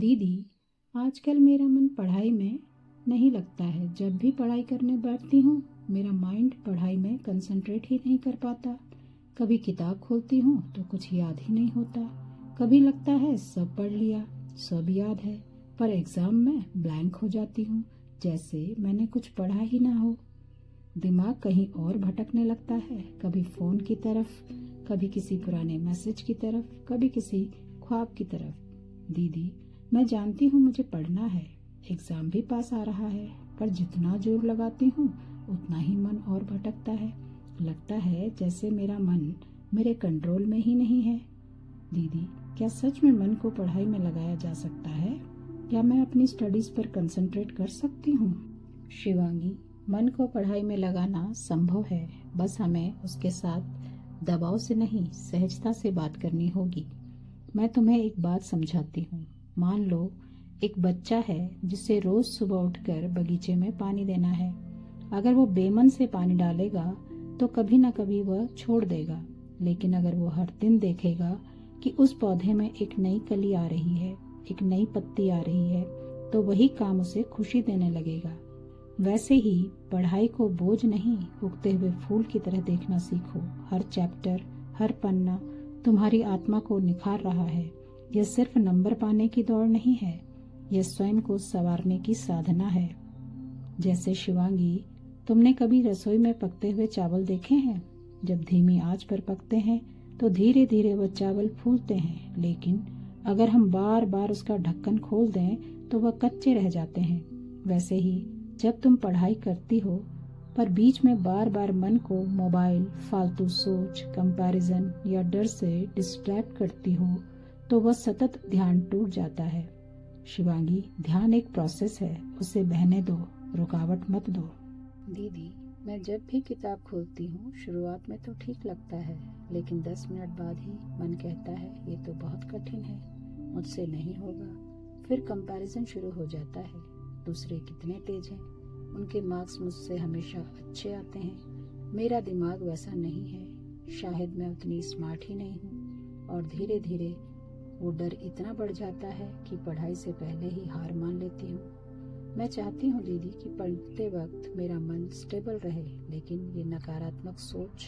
दीदी, आजकल मेरा मन पढ़ाई में नहीं लगता है। जब भी पढ़ाई करने बैठती हूँ, मेरा माइंड पढ़ाई में कंसंट्रेट ही नहीं कर पाता। कभी किताब खोलती हूँ तो कुछ याद ही नहीं होता। कभी लगता है सब पढ़ लिया, सब याद है, पर एग्जाम में ब्लैंक हो जाती हूँ, जैसे मैंने कुछ पढ़ा ही ना हो। दिमाग कहीं और भटकने लगता है, कभी फ़ोन की तरफ, कभी किसी पुराने मैसेज की तरफ, कभी किसी ख्वाब की तरफ। दीदी, मैं जानती हूँ मुझे पढ़ना है, एग्ज़ाम भी पास आ रहा है, पर जितना जोर लगाती हूँ उतना ही मन और भटकता है। लगता है जैसे मेरा मन मेरे कंट्रोल में ही नहीं है। दीदी, क्या सच में मन को पढ़ाई में लगाया जा सकता है? क्या मैं अपनी स्टडीज़ पर कंसंट्रेट कर सकती हूँ? शिवांगी, मन को पढ़ाई में लगाना संभव है, बस हमें उसके साथ दबाव से नहीं, सहजता से बात करनी होगी। मैं तुम्हें एक बात समझाती हूँ। मान लो एक बच्चा है जिसे रोज सुबह उठकर बगीचे में पानी देना है। अगर वो बेमन से पानी डालेगा तो कभी ना कभी वह छोड़ देगा, लेकिन अगर वो हर दिन देखेगा कि उस पौधे में एक नई कली आ रही है, एक नई पत्ती आ रही है, तो वही काम उसे खुशी देने लगेगा। वैसे ही पढ़ाई को बोझ नहीं, उगते हुए फूल की तरह देखना सीखो। हर चैप्टर, हर पन्ना तुम्हारी आत्मा को निखार रहा है। यह सिर्फ नंबर पाने की दौड़ नहीं है, यह स्वयं को संवारने की साधना है। जैसे शिवांगी, तुमने कभी रसोई में पकते हुए चावल देखे हैं? जब धीमी आंच पर पकते हैं तो धीरे धीरे वह चावल फूलते हैं, लेकिन अगर हम बार बार उसका ढक्कन खोल दें तो वह कच्चे रह जाते हैं। वैसे ही जब तुम पढ़ाई करती हो पर बीच में बार बार मन को मोबाइल, फालतू सोच, कंपैरिजन या डर से डिस्ट्रैक्ट करती हो, तो वह सतत ध्यान टूट जाता है। शिवांगी, ध्यान एक प्रोसेस है, उसे बहने दो, रुकावट मत दो। दीदी, मैं जब भी किताब खोलती हूँ शुरुआत में तो ठीक लगता है, लेकिन 10 मिनट बाद ही मन कहता है ये तो बहुत कठिन है, मुझसे नहीं होगा। फिर कंपैरिजन शुरू हो जाता है, दूसरे कितने तेज हैं, उनके मार्क्स मुझसे हमेशा अच्छे आते हैं, मेरा दिमाग वैसा नहीं है, शायद मैं उतनी स्मार्ट ही नहीं हूँ। और धीरे धीरे वो डर इतना बढ़ जाता है कि पढ़ाई से पहले ही हार मान लेती हूँ। मैं चाहती हूँ दीदी कि पढ़ते वक्त मेरा मन स्टेबल रहे, लेकिन ये नकारात्मक सोच,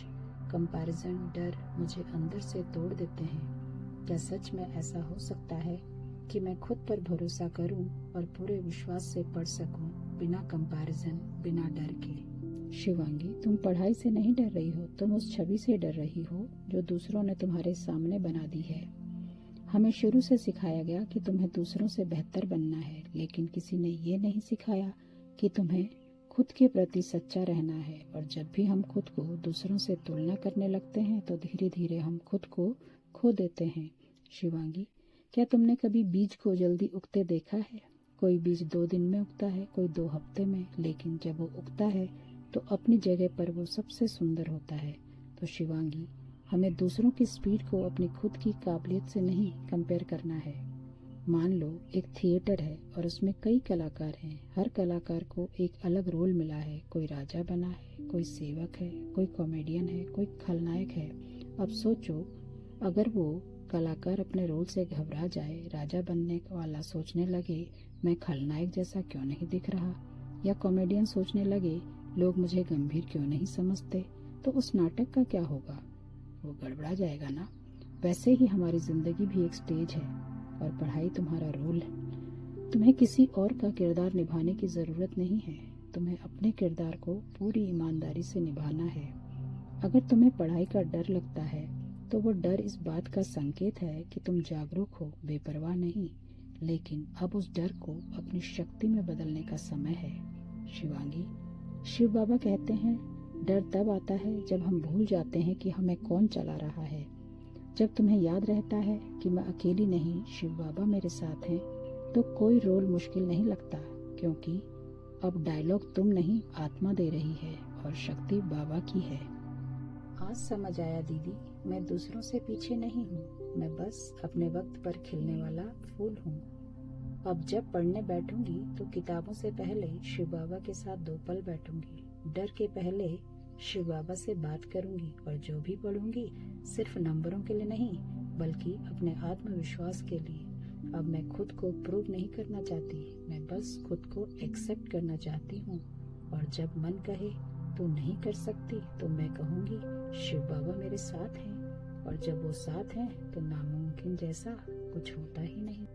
कंपैरिजन, डर मुझे अंदर से तोड़ देते हैं। क्या सच में ऐसा हो सकता है कि मैं खुद पर भरोसा करूं और पूरे विश्वास से पढ़ सकूं, बिना कंपैरिजन, बिना डर के? शिवांगी, तुम पढ़ाई से नहीं डर रही हो, तुम उस छवि से डर रही हो जो दूसरों ने तुम्हारे सामने बना दी है। हमें शुरू से सिखाया गया कि तुम्हें दूसरों से बेहतर बनना है, लेकिन किसी ने ये नहीं सिखाया कि तुम्हें खुद के प्रति सच्चा रहना है। और जब भी हम खुद को दूसरों से तुलना करने लगते हैं तो धीरे धीरे हम खुद को खो देते हैं। शिवांगी, क्या तुमने कभी बीज को जल्दी उगते देखा है? कोई बीज 2 दिन में उगता है, कोई 2 हफ्ते में, लेकिन जब वो उगता है तो अपनी जगह पर वो सबसे सुंदर होता है। तो शिवांगी, हमें दूसरों की स्पीड को अपनी खुद की काबिलियत से नहीं कंपेयर करना है। मान लो एक थिएटर है और उसमें कई कलाकार हैं, हर कलाकार को एक अलग रोल मिला है, कोई राजा बना है, कोई सेवक है, कोई कॉमेडियन है, कोई खलनायक है। अब सोचो, अगर वो कलाकार अपने रोल से घबरा जाए, राजा बनने वाला सोचने लगे मैं खलनायक जैसा क्यों नहीं दिख रहा, या कॉमेडियन सोचने लगे लोग मुझे गंभीर क्यों नहीं समझते, तो उस नाटक का क्या होगा? वो गड़बड़ा जाएगा ना। वैसे ही हमारी जिंदगी भी एक स्टेज है और पढ़ाई तुम्हारा रोल है। तुम्हें किसी और का किरदार निभाने की जरूरत नहीं है, तुम्हें अपने किरदार को पूरी ईमानदारी से निभाना है। अगर तुम्हें पढ़ाई का डर लगता है तो वो डर इस बात का संकेत है कि तुम जागरूक हो, बेपरवाह नहीं। लेकिन अब उस डर को अपनी शक्ति में बदलने का समय है। शिवांगी, शिव बाबा कहते हैं डर तब आता है जब हम भूल जाते हैं कि हमें कौन चला रहा है। जब तुम्हें याद रहता है कि मैं अकेली नहीं, शिव बाबा मेरे साथ हैं, तो कोई रोल मुश्किल नहीं लगता, क्योंकि अब डायलॉग तुम नहीं, आत्मा दे रही है और शक्ति बाबा की है। आज समझ आया दीदी, मैं दूसरों से पीछे नहीं हूँ, मैं बस अपने वक्त पर खिलने वाला फूल हूँ। अब जब पढ़ने बैठूंगी तो किताबों से पहले शिव बाबा के साथ 2 पल बैठूंगी, डर के पहले शिव बाबा से बात करूंगी, और जो भी पढ़ूंगी सिर्फ नंबरों के लिए नहीं, बल्कि अपने आत्मविश्वास के लिए। अब मैं खुद को प्रूव नहीं करना चाहती, मैं बस खुद को एक्सेप्ट करना चाहती हूँ। और जब मन कहे तू नहीं कर सकती तो मैं कहूँगी शिव बाबा मेरे साथ हैं, और जब वो साथ हैं तो नामुमकिन जैसा कुछ होता ही नहीं।